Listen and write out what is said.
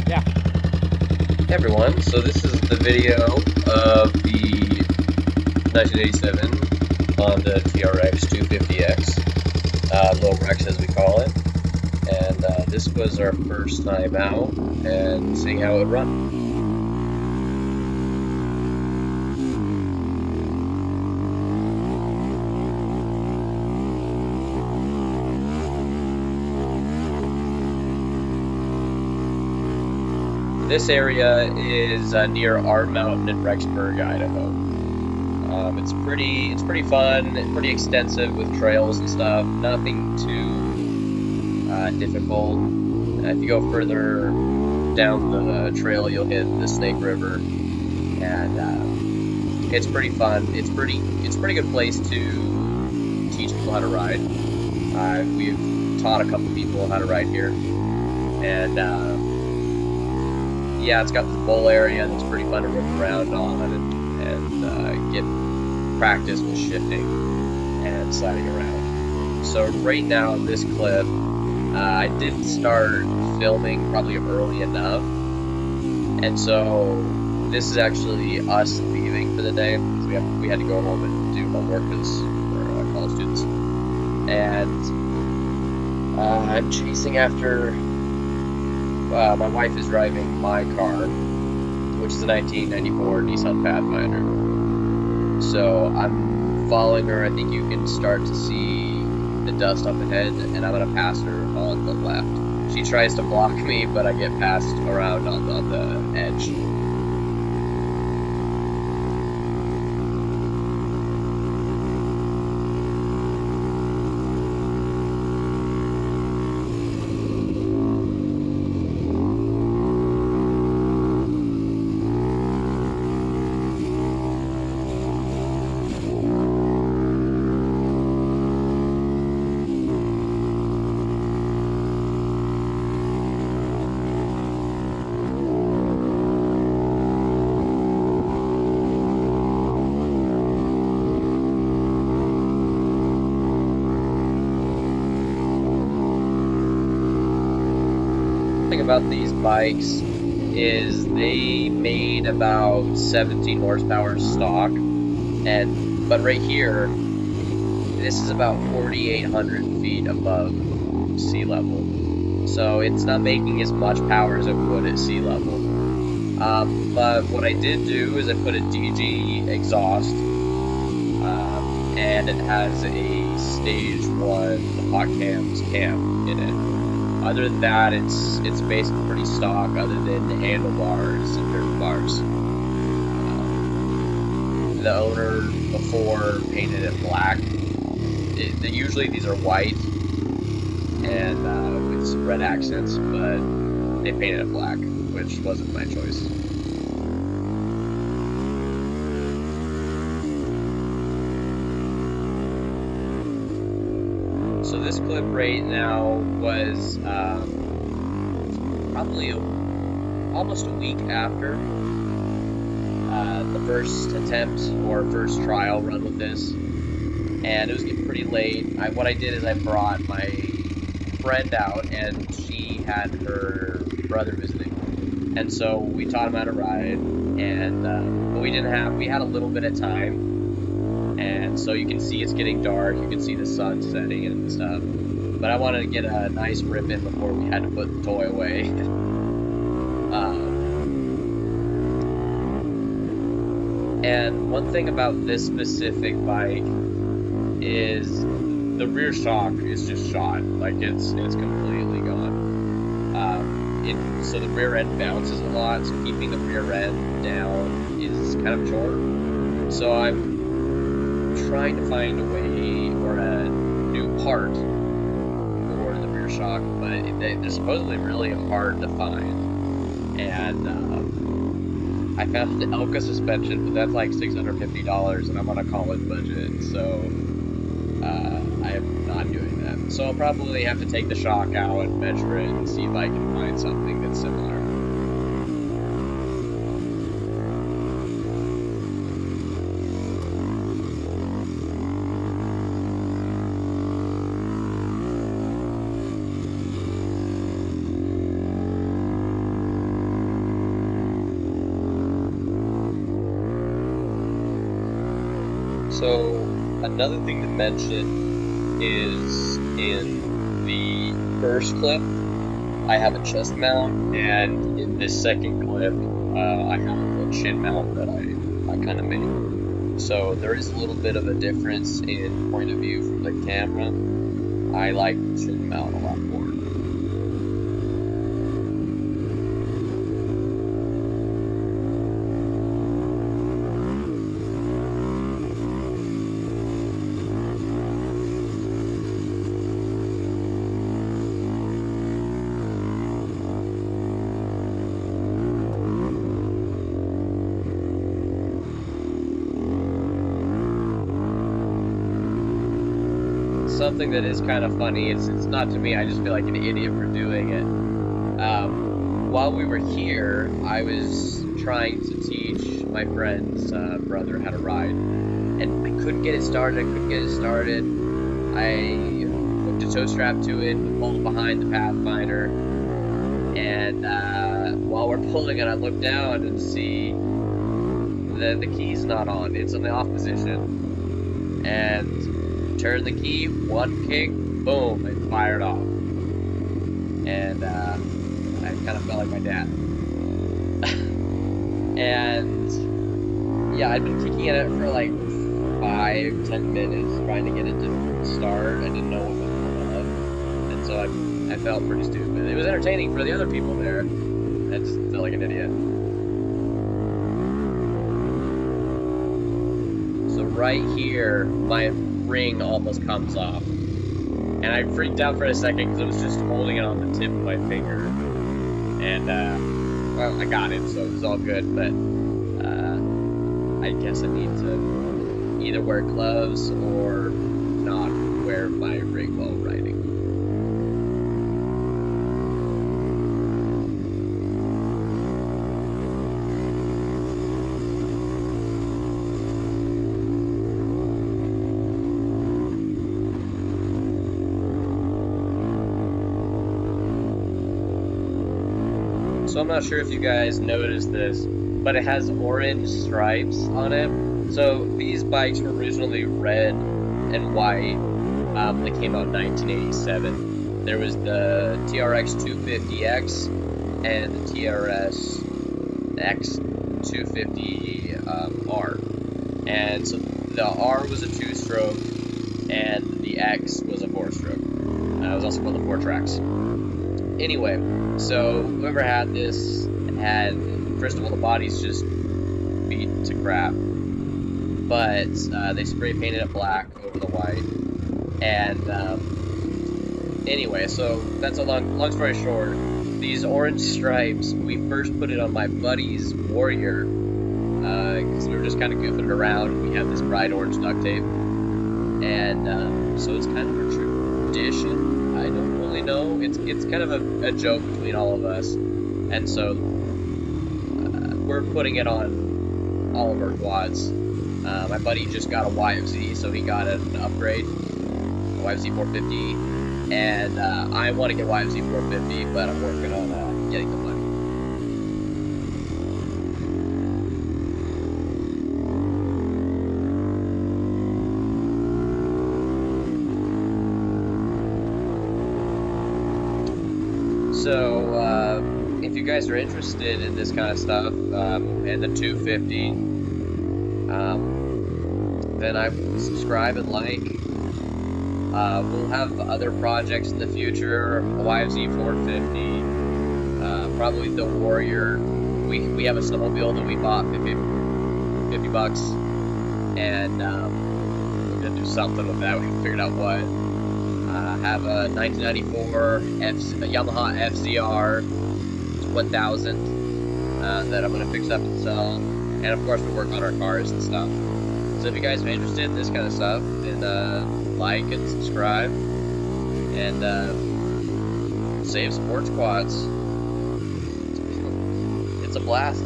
Yeah. Hey everyone, so this is the video of the 1987 Honda TRX250X, Low Rex as we call it, and this was our first time out and seeing how it would run. This area is near our mountain in Rexburg, Idaho. It's pretty fun and pretty extensive with trails and stuff. Nothing too difficult. If you go further down the trail, you'll hit the Snake River, and it's pretty fun. It's a pretty good place to teach people how to ride. We've taught a couple people how to ride here, and yeah, it's got the bowl area that's pretty fun to rip around on and get practice with shifting and sliding around. So right now in this clip, I didn't start filming probably early enough, and so this is actually us leaving for the day because we had to go home and do homework because we're college students, and I'm chasing after. My wife is driving my car, which is a 1994 Nissan Pathfinder. So I'm following her. I think you can start to see the dust up ahead, and I'm gonna pass her on the left. She tries to block me, but I get passed around on the edge. Thing about these bikes is they made about 17 horsepower stock, and but right here, this is about 4,800 feet above sea level, so it's not making as much power as it would at sea level. But what I did do is I put a DG exhaust, and it has a stage 1 hot cams cam in it. Other than that, it's basically pretty stock, other than the handlebars and dirt bars. The owner before painted it black. Usually these are white and with some red accents, but they painted it black, which wasn't my choice. So this clip right now was probably almost a week after the first attempt or first trial run with this, and it was getting pretty late. What I did is I brought my friend out, and she had her brother visiting, and so we taught him how to ride, and but we had a little bit of time, and so you can see it's getting dark, you can see the sun setting and stuff. But I wanted to get a nice rip in before we had to put the toy away. And one thing about this specific bike is the rear shock is just shot, like it's completely gone. So the rear end bounces a lot, so keeping the rear end down is kind of a chore. So I'm trying to find a way or a new part for the rear shock, but they're supposedly really hard to find. And I found the Elka suspension, but that's like $650, and I'm on a college budget, so I am not doing that. So I'll probably have to take the shock out and measure it and see if I can find something that's similar. So another thing to mention is in the first clip, I have a chest mount, and in this second clip, I have a chin mount that I kind of made. So there is a little bit of a difference in point of view from the camera. I like the chin mount a lot more. Something that is kind of funny, it's not to me, I just feel like an idiot for doing it. While we were here, I was trying to teach my friend's brother how to ride, and I couldn't get it started. I hooked a tow strap to it, pulled behind the Pathfinder, and while we're pulling it, I look down and see that the key's not on. It's in the off position, and turn the key, one kick, boom, it fired off. And I kind of felt like my dad. And yeah, I'd been kicking at it for like 5-10 minutes trying to get it to start. I didn't know what was going on, and so I felt pretty stupid. It was entertaining for the other people there. I just felt like an idiot. So right here, my ring almost comes off, and I freaked out for a second because I was just holding it on the tip of my finger, and well, I got it, so it was all good. But I guess I need to either wear gloves or not wear my ring while riding. So I'm not sure if you guys noticed this, but it has orange stripes on it. So these bikes were originally red and white. They came out in 1987. There was the TRX250X and the TRX250R. And so the R was a 2-stroke and the X was a 4-stroke. It was also called the 4-Tracks. Anyway, so whoever had this had, first of all, the body's just beat to crap, but they spray painted it black over the white, and anyway, so that's a long story short, these orange stripes, we first put it on my buddy's Warrior, because we were just kind of goofing around. We have this bright orange duct tape, and so it's kind of a tradition. I don't really know. It's kind of a joke between all of us, and so we're putting it on all of our quads. My buddy just got a YFZ, so he got an upgrade, a YFZ 450, and I want to get YFZ 450, but I'm working on getting the money. So, if you guys are interested in this kind of stuff, and the 250, then I would subscribe and like. We'll have other projects in the future, a YFZ 450, probably the Warrior. We have a snowmobile that we bought for 50 bucks, and we're going to do something with that. We haven't figured out what. Have a 1994 Yamaha FZR 1000 that I'm going to fix up and sell, and of course we work on our cars and stuff. So if you guys are interested in this kind of stuff, then like and subscribe, and save sports quads. It's a blast.